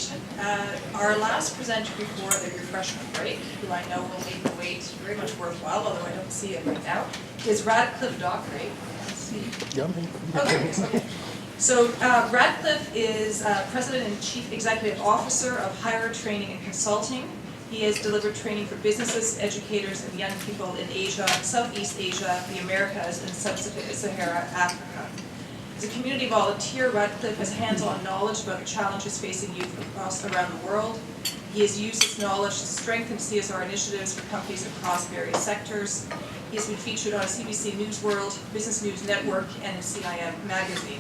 presentation. Our last presenter before the refreshment break, who I know will make the wait very much worthwhile, although I don't see it right now, is Radcliffe Dockery. Let's see. Oh, there it is. Okay. So Radcliffe is President and Chief Executive Officer of Higher Training and Consulting. He has delivered training for businesses, educators, and young people in Asia, Southeast Asia, the Americas, and Sub-Saharan Africa. As a community volunteer, Radcliffe has hands-on knowledge about the challenges facing youth around the world. He has used his knowledge to strengthen CSR initiatives for companies across various sectors. He has been featured on CBC News World, Business News Network, and in CIM magazine.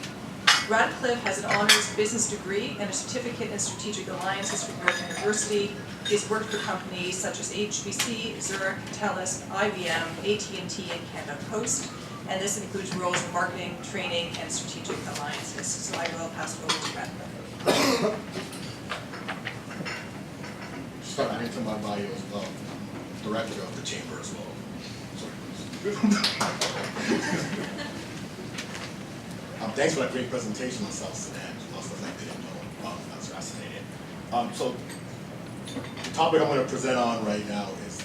Radcliffe has an honors business degree and a certificate in strategic alliances from York University. He has worked for companies such as HBC, Zurich, TELUS, IBM, AT&T, and Canada Post. And this includes roles in marketing, training, and strategic alliances. So I will pass it over to Radcliffe. Start adding to my bio as well. Director of the chamber as well. Thanks for that great presentation on South Sudan. Lots of stuff I didn't know. I was fascinated. So the topic I'm going to present on right now is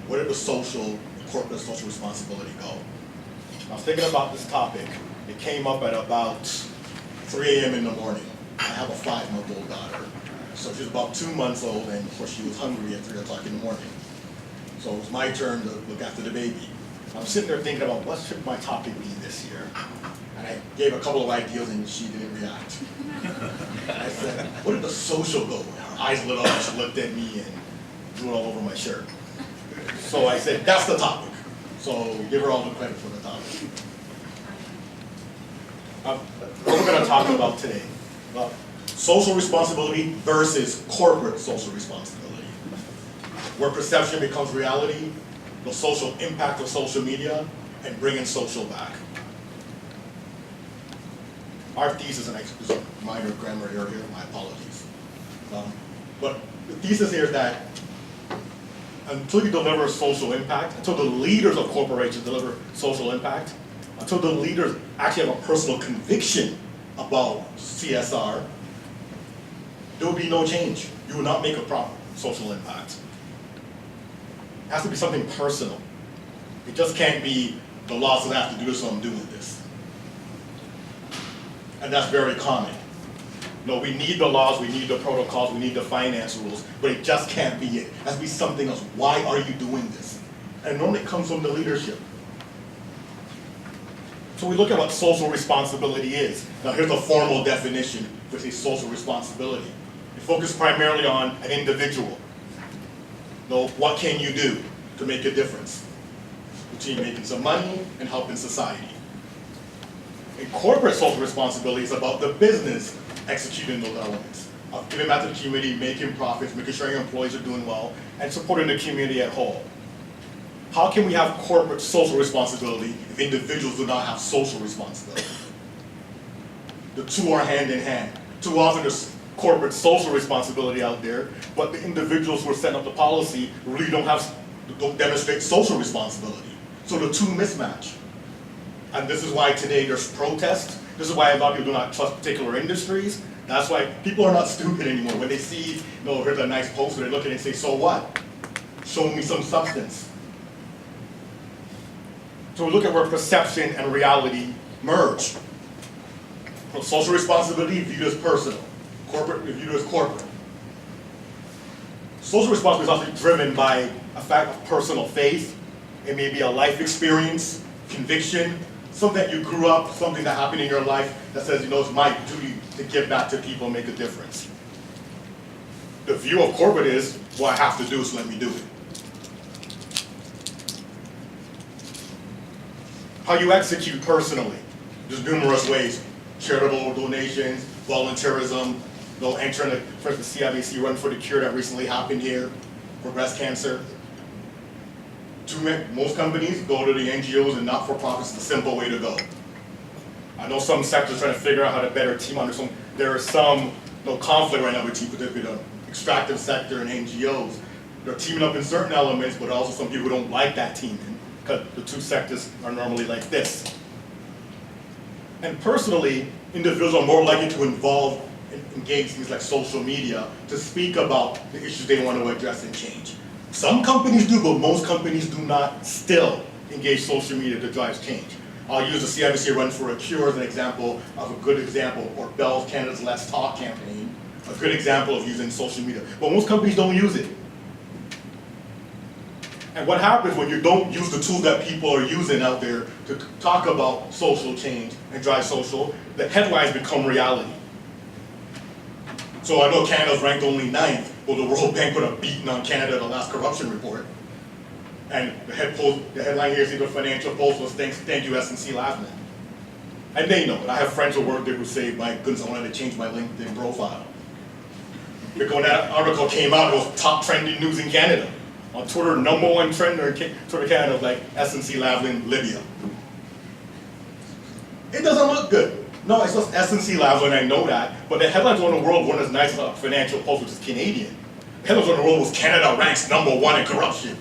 where did the corporate social responsibility go? I was thinking about this topic. It came up at about 3 a.m. in the morning. I have a 5-month-old daughter. So she's about 2 months old, and of course she was hungry at 3 o'clock in the morning. So it was my turn to look after the baby. I'm sitting there thinking about what should my topic be this year. And I gave a couple of ideas and she didn't react. I said, what did the social go? Her eyes lit up and she looked at me and drew it all over my shirt. So I said, that's the topic. So give her all the credit for the topic. What we're going to talk about today, social responsibility versus corporate social responsibility. Where perception becomes reality, the social impact of social media, and bringing social back. Our thesis, and there's a minor grammar error here, my apologies. But the thesis here is that until you deliver social impact, until the leaders of corporations deliver social impact, until the leaders actually have a personal conviction about CSR, there will be no change. You will not make a proper social impact. It has to be something personal. It just can't be the law says I have to do this, so I'm doing this. And that's very common. No, we need the laws, we need the protocols, we need the finance rules, but it just can't be it. It has to be something else. Why are you doing this? And it normally comes from the leadership. So we look at what social responsibility is. Now here's a formal definition for say social responsibility. It focuses primarily on an individual. No, what can you do to make a difference between making some money and helping society? And corporate social responsibility is about the business executing those elements of giving back to the community, making profits, making sure your employees are doing well, and supporting the community at whole. How can we have corporate social responsibility if individuals do not have social responsibility? The two are hand in hand. Too often there's corporate social responsibility out there, but the individuals who are setting up the policy really don't demonstrate social responsibility. So the two mismatch. And this is why today there's protest. This is why a lot of people do not trust particular industries. That's why people are not stupid anymore. When they see, here's a nice poster, they look at it and say, so what? Show me some substance. So we look at where perception and reality merge. So social responsibility viewed as personal. Corporate viewed as corporate. Social responsibility is also driven by a fact of personal faith. It may be a life experience, conviction, something that you grew up, something that happened in your life that says, it's my duty to give back to people and make a difference. The view of corporate is, well, I have to do, so let me do it. How you execute personally, there's numerous ways. Charitable donations, volunteerism, entering the CIBC Run for the Cure that recently happened here for breast cancer. Most companies go to the NGOs and not-for-profits, the simple way to go. I know some sectors trying to figure out how to better team under some. There is some conflict right now between the extractive sector and NGOs. They're teaming up in certain elements, but also some people who don't like that teaming because the two sectors are normally like this. And personally, individuals are more likely to involve engage things like social media to speak about the issues they want to address and change. Some companies do, but most companies do not still engage social media to drive change. I'll use the CIBC Run for a Cure as an example of a good example, or Bell Canada's Let's Talk campaign, a good example of using social media. But most companies don't use it. And what happens when you don't use the tools that people are using out there to talk about social change and drive social, the headlines become reality. So I know Canada's ranked only 9th, but the World Bank put a beating on Canada in the last corruption report. And the headline here, see the Financial Post was thank you SNC Lavalin. And they know it. I have friends who work there who say, my goodness, I wanted to change my LinkedIn profile. Because when that article came out, it was top trending news in Canada. On Twitter, #1 trender in Twitter Canada was like SNC Lavalin, Libya. It doesn't look good. No, it's just SNC Lavalin, I know that. But the headlines on the world weren't as nice as a Financial Post, which is Canadian. The headlines on the world was Canada ranks #1 in corruption.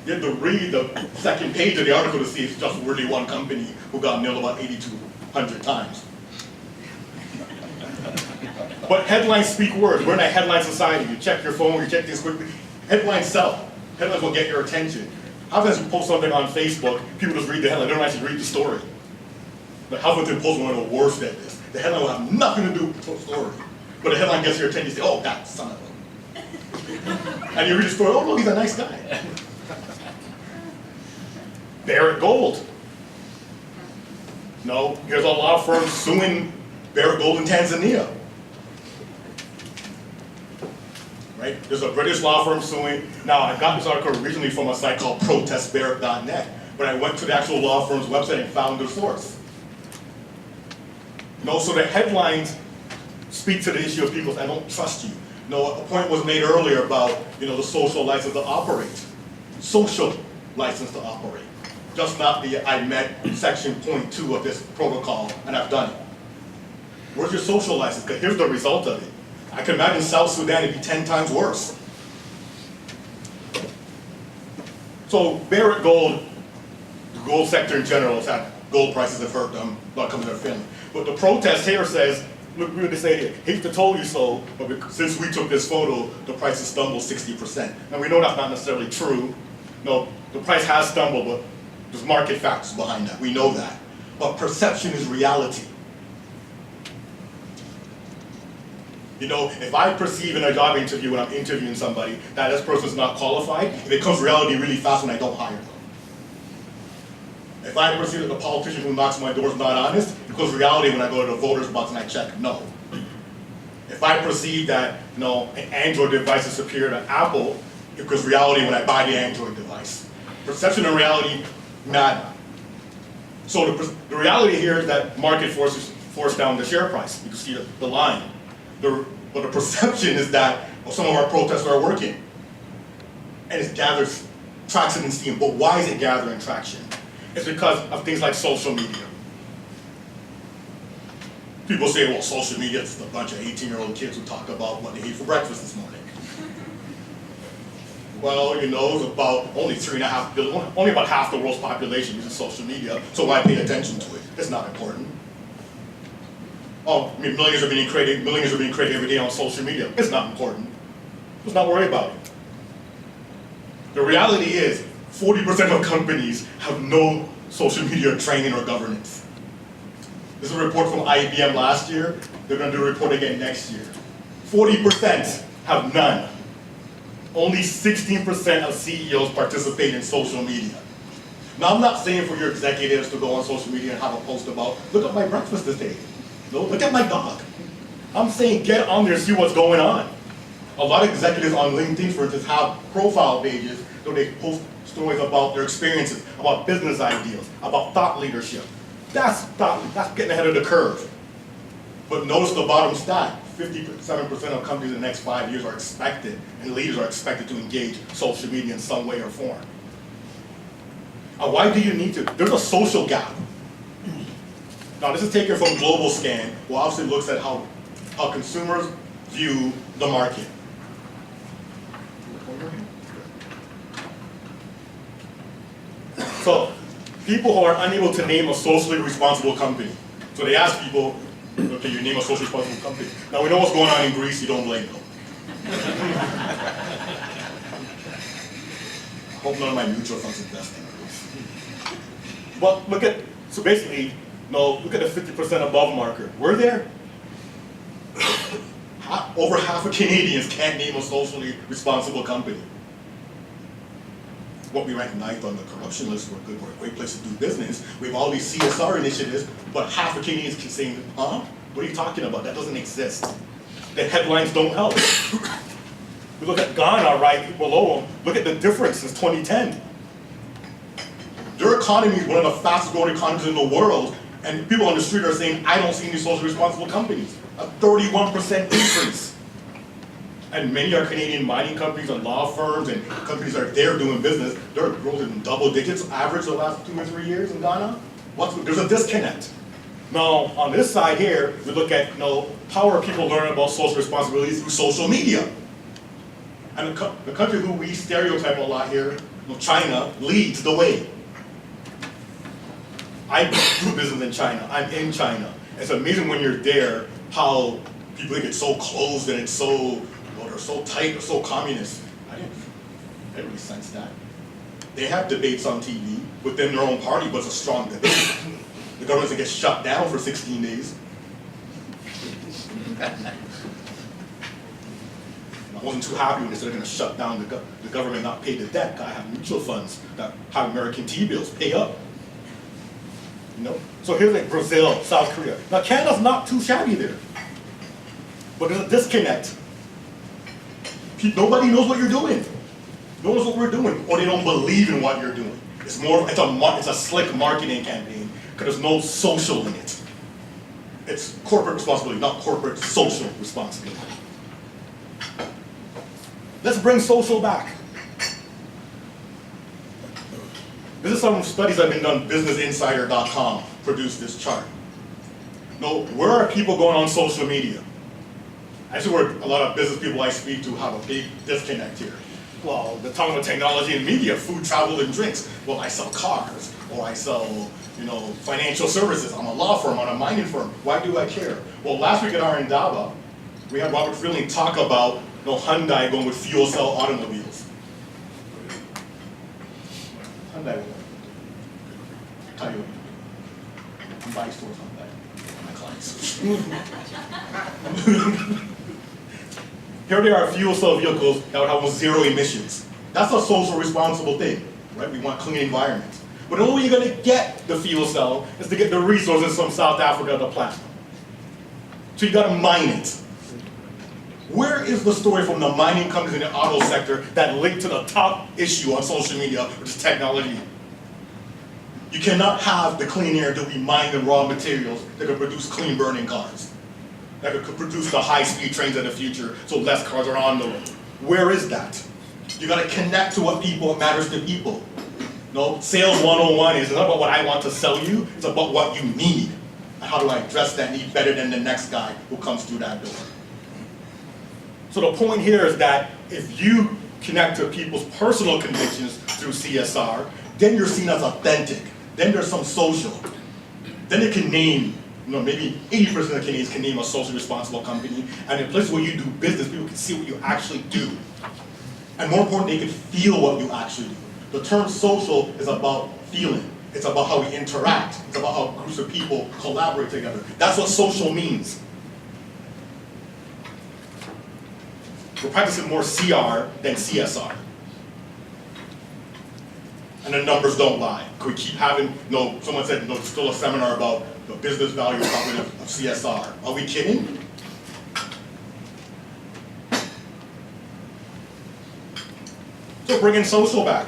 You have to read the second page of the article to see it's just really one company who got nailed about 8,200 times. But headlines speak words. We're in a headline society. You check your phone, you check things quickly. Headlines sell. Headlines will get your attention. How can you post something on Facebook, people just read the headline, they don't actually read the story. But Huffington Post is one of the worst at this. The headline will have nothing to do with the story. But the headline gets your attention, you say, oh, that son of a. And you read the story, oh, look, he's a nice guy. Barrick Gold. No, here's a law firm suing Barrick Gold in Tanzania. Right? There's a British law firm suing. Now, I got this article originally from a site called protestbarrick.net, but I went to the actual law firm's website and found the source. No, so the headlines speak to the issue of people, I don't trust you. No, a point was made earlier about, the social license to operate. Social license to operate. Just not the I met section .2 of this protocol and I've done it. Where's your social license? Because here's the result of it. I can imagine South Sudan would be 10 times worse. So Barrick Gold, the gold sector in general, has had gold prices have hurt them, not coming to their family. But the protest here says, look, we would say here, hate to told you so, but since we took this photo, the price has stumbled 60%. Now we know that's not necessarily true. No, the price has stumbled, but there's market factors behind that. We know that. But perception is reality. If I perceive in a job interview when I'm interviewing somebody that this person's not qualified, it becomes reality really fast when I don't hire them. If I perceive that the politician who knocks my door is not honest, it becomes reality when I go to the voter's box and I check no. If I perceive that an Android device is superior to Apple, it becomes reality when I buy the Android device. Perception and reality matter. So the reality here is that market forces force down the share price. You can see the line. But the perception is that some of our protests are working. And it gathers traction and steam. But why is it gathering traction? It's because of things like social media. People say, well, social media is a bunch of 18-year-old kids who talk about what they ate for breakfast this morning. Well, it's about only 3.5 billion, only about half the world's population uses social media, so why pay attention to it? It's not important. Oh, millions are being created every day on social media. It's not important. Let's not worry about it. The reality is, 40% of companies have no social media training or governance. This is a report from IBM last year. They're going to do a report again next year. 40% have none. Only 16% of CEOs participate in social media. Now, I'm not saying for your executives to go on social media and have a post about, look at my breakfast today. No, look at my dog. I'm saying get on there and see what's going on. A lot of executives on LinkedIn, for instance, have profile pages where they post stories about their experiences, about business ideas, about thought leadership. That's getting ahead of the curve. But notice the bottom stat, 57% of companies in the next 5 years are expected, and leaders are expected to engage social media in some way or form. Why do you need to? There's a social gap. Now, this is taken from Global Scan, who obviously looks at how consumers view the market. So, people who are unable to name a socially responsible company. So they ask people, Okay, you name a social responsible company. Now we know what's going on in Greece, you don't blame them. I hope none of my mutual funds invest in Greece. But look at, so basically, look at the 50% above marker. We're there. Over half of Canadians can't name a socially responsible company. What we rank ninth on the corruption list, we're good, we're a great place to do business. We have all these CSR initiatives, but half of Canadians can say, huh? What are you talking about? That doesn't exist. The headlines don't help. We look at Ghana right below them, look at the difference since 2010. Their economy is one of the fastest growing economies in the world, and people on the street are saying, I don't see any socially responsible companies. A 31% increase. And many are Canadian mining companies and law firms and companies that are there doing business. They're growing in double digits average the last 2 or 3 years in Ghana. There's a disconnect. Now, on this side here, we look at how are people learning about social responsibility through social media. And the country who we stereotype a lot here, China, leads the way. I do business in China. I'm in China. It's amazing when you're there how people get so closed and it's so, they're so tight, they're so communist. I didn't really sense that. They have debates on TV within their own party, but it's a strong debate. The government gets shut down for 16 days. I wasn't too happy when they said they're going to shut down the government, not pay the debt. I have mutual funds that have American T-bills, pay up. So here's like Brazil, South Korea. Now Canada's not too shabby there, but there's a disconnect. Nobody knows what you're doing. No one knows what we're doing, or they don't believe in what you're doing. It's a slick marketing campaign because there's no social in it. It's corporate responsibility, not corporate social responsibility. Let's bring social back. This is some studies that have been done. BusinessInsider.com produced this chart. Where are people going on social media? Actually, where a lot of business people I speak to have a big disconnect here. Well, the talking about technology and media, food, travel, and drinks. Well, I sell cars, or I sell, financial services. I'm a law firm, I'm a mining firm. Why do I care? Well, last week at our Indaba, we had Robert Freeling talk about Hyundai going with fuel cell automobiles. Hyundai will tell you what you do. I'm buying stores Hyundai for my clients. Here they are, fuel cell vehicles that would have almost zero emissions. That's a social responsible thing, right? We want clean environments. But the only way you're going to get the fuel cell is to get the resources from South Africa to plant. So you got to mine it. Where is the story from the mining companies in the auto sector that link to the top issue on social media, which is technology? You cannot have the clean air until we mine the raw materials that can produce clean burning cars, that could produce the high-speed trains of the future so less cars are on the road. Where is that? You got to connect to what matters to people. Sales 101 is not about what I want to sell you, it's about what you need. And how do I address that need better than the next guy who comes through that door? So the point here is that if you connect to people's personal convictions through CSR, then you're seen as authentic. Then there's some social. Then they can name, maybe 80% of Canadians can name a socially responsible company. And in places where you do business, people can see what you actually do. And more importantly, they can feel what you actually do. The term social is about feeling. It's about how we interact. It's about how groups of people collaborate together. That's what social means. We're practicing more CR than CSR. And the numbers don't lie. Could we keep having, someone said, still a seminar about the business value of CSR. Are we kidding? So bringing social back.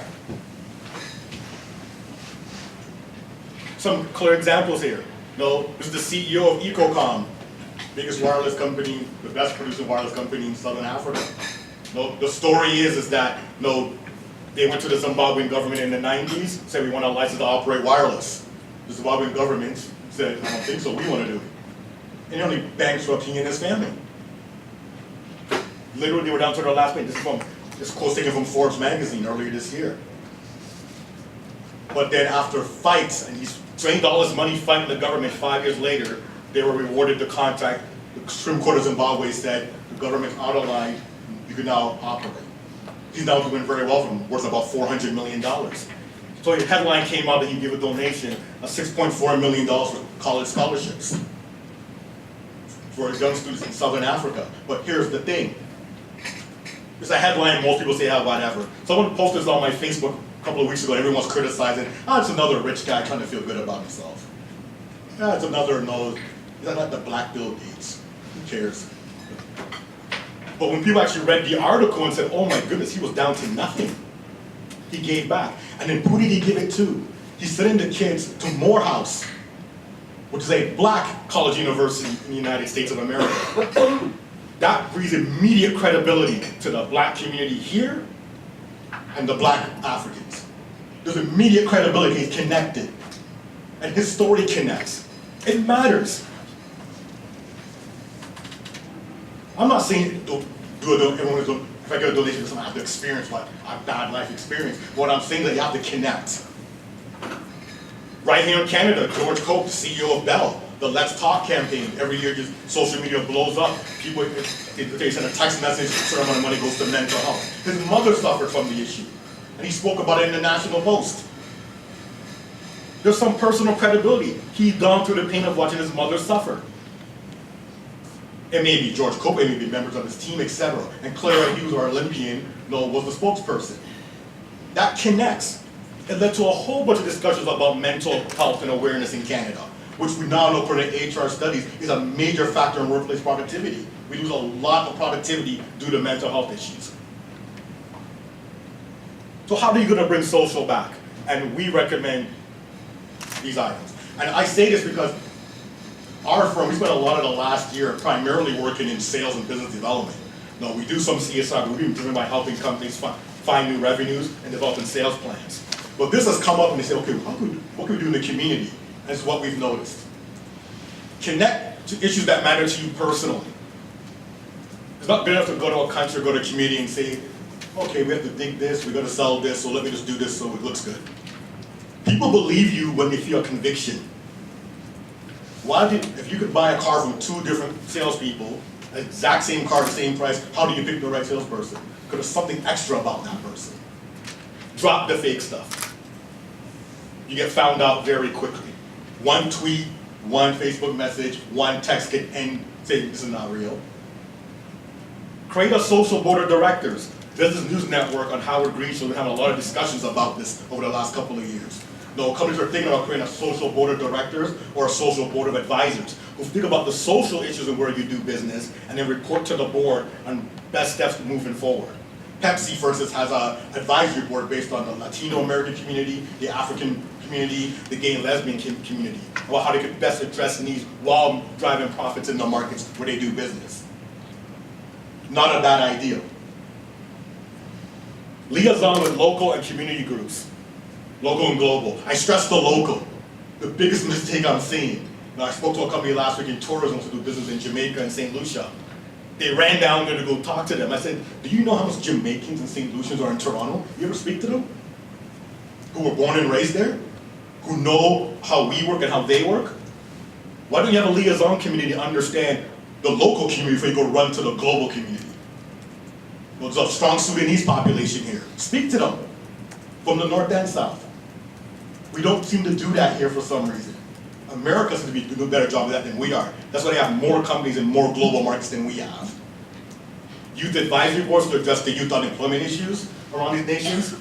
Some clear examples here. This is the CEO of Ecocom, biggest wireless company, the best producing wireless company in Southern Africa. The story is that they went to the Zimbabwean government in the 90s, said we want a license to operate wireless. The Zimbabwean government said, I don't think so, we want to do it. And only bankrupt he and his family. Literally, they were down to their last page. This quote taken from Forbes magazine earlier this year. But then after fights, and he's drained all his money fighting the government 5 years later, they were rewarded the contract. The Supreme Court of Zimbabwe said the government's out of line, you can now operate. He's now doing very well from worth about $400 million. So the headline came out that he gave a donation of $6.4 million for college scholarships for young students in Southern Africa. But here's the thing. It's a headline, most people say, oh, whatever. Someone posted this on my Facebook a couple of weeks ago, and everyone's criticizing, it's another rich guy trying to feel good about himself. It's another, no, is that not the Black Bill Gates? Who cares? But when people actually read the article and said, oh my goodness, he was down to nothing. He gave back. And then who did he give it to? He sent the kids to Morehouse, which is a black college university in the United States of America. That breeds immediate credibility to the black community here and the black Africans. There's immediate credibility, he's connected. And his story connects. It matters. I'm not saying if I get a donation to someone, I have to experience what a bad life experience. What I'm saying is that you have to connect. Right here in Canada, George Cope, CEO of Bell, the Let's Talk campaign, every year just social media blows up. People, they send a text message, a certain amount of money goes to mental health. His mother suffered from the issue, and he spoke about it in the National Post. There's some personal credibility. He's gone through the pain of watching his mother suffer. It may be George Cope, it may be members of his team, etc. And Clara Hughes, our Olympian, was the spokesperson. That connects. It led to a whole bunch of discussions about mental health and awareness in Canada, which we now know from the HR studies is a major factor in workplace productivity. We lose a lot of productivity due to mental health issues. So how are you going to bring social back? And we recommend these items. And I say this because our firm, we spent a lot of the last year primarily working in sales and business development. Now, we do some CSR, but we've been driven by helping companies find new revenues and developing sales plans. But this has come up and they say, okay, what can we do in the community? And it's what we've noticed. Connect to issues that matter to you personally. It's not good enough to go to a country or go to a community and say, okay, we have to dig this, we got to sell this, so let me just do this so it looks good. People believe you when they feel a conviction. If you could buy a car from two different salespeople, exact same car, the same price, how do you pick the right salesperson? Because there's something extra about that person. Drop the fake stuff. You get found out very quickly. One tweet, one Facebook message, one text can end saying this is not real. Create a social board of directors. Business News Network on Howard Green Show, we've been having a lot of discussions about this over the last couple of years. Companies are thinking about creating a social board of directors or a social board of advisors who think about the social issues of where you do business and then report to the board on best steps moving forward. Pepsi, for instance, has an advisory board based on the Latino American community, the African community, the gay and lesbian community, about how they could best address needs while driving profits in the markets where they do business. Not a bad idea. Liaison with local and community groups. Local and global. I stress the local. The biggest mistake I'm seeing. Now, I spoke to a company last week in tourism to do business in Jamaica and St. Lucia. They ran down there to go talk to them. I said, do you know how much Jamaicans and St. Lucians are in Toronto? You ever speak to them? Who were born and raised there? Who know how we work and how they work? Why don't you have a liaison community to understand the local community before you go run to the global community? Well, there's a strong Sudanese population here. Speak to them from the north and south. We don't seem to do that here for some reason. America seems to be doing a better job of that than we are. That's why they have more companies in more global markets than we have. Youth advisory boards to address the youth unemployment issues around these nations,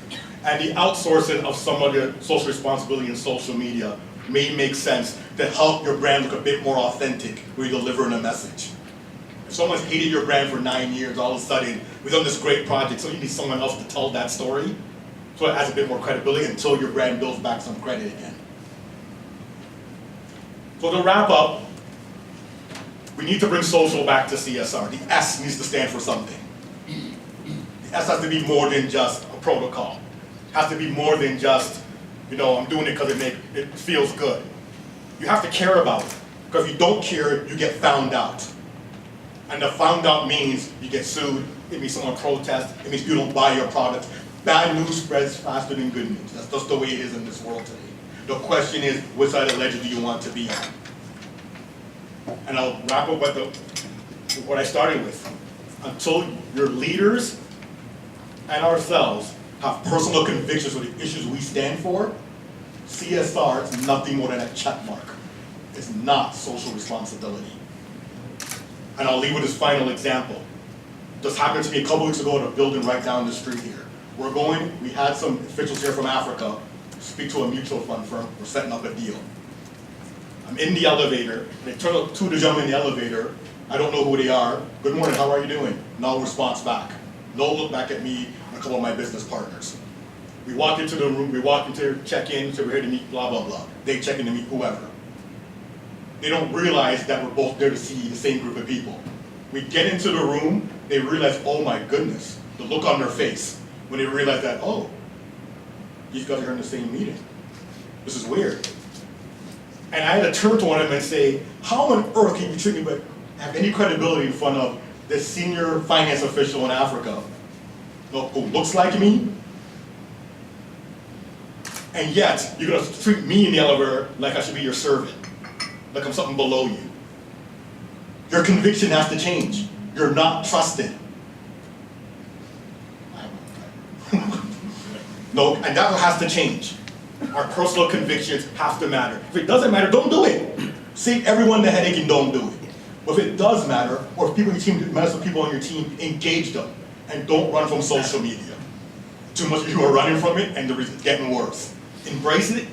and the outsourcing of some of the social responsibility in social media may make sense to help your brand look a bit more authentic when you're delivering a message. If someone's hated your brand for 9 years, all of a sudden, we've done this great project, so you need someone else to tell that story, so it has a bit more credibility until your brand builds back some credit again. So to wrap up, we need to bring social back to CSR. The S needs to stand for something. The S has to be more than just a protocol. It has to be more than just, I'm doing it because it feels good. You have to care about it. Because if you don't care, you get found out. And the found out means you get sued, it means someone protests, it means people don't buy your product. Bad news spreads faster than good news. That's just the way it is in this world today. The question is, which side of the ledger do you want to be on? And I'll wrap up with what I started with. Until your leaders and ourselves have personal convictions for the issues we stand for, CSR is nothing more than a check mark. It's not social responsibility. And I'll leave with this final example. Just happened to me a couple weeks ago in a building right down the street here. We had some officials here from Africa speak to a mutual fund firm. We're setting up a deal. I'm in the elevator. They turn up two of the gentlemen in the elevator. I don't know who they are. Good morning, how are you doing? No response back. No look back at me and a couple of my business partners. We walk into the room, we walk into check in, so we're here to meet blah, blah, blah. They check in to meet whoever. They don't realize that we're both there to see the same group of people. We get into the room, they realize, oh my goodness, the look on their face when they realize that, oh, these guys are in the same meeting. This is weird. And I had to turn to one of them and say, how on earth can you treat me but have any credibility in front of this senior finance official in Africa who looks like me? And yet, you're gonna treat me in the elevator like I should be your servant, like I'm something below you. Your conviction has to change. You're not trusted. No, and that has to change. Our personal convictions have to matter. If it doesn't matter, don't do it. Save everyone the headache and don't do it. But if it does matter, or if people in your team, mess with people on your team, engage them. And don't run from social media. Too much of you are running from it and it's getting worse. Embrace it.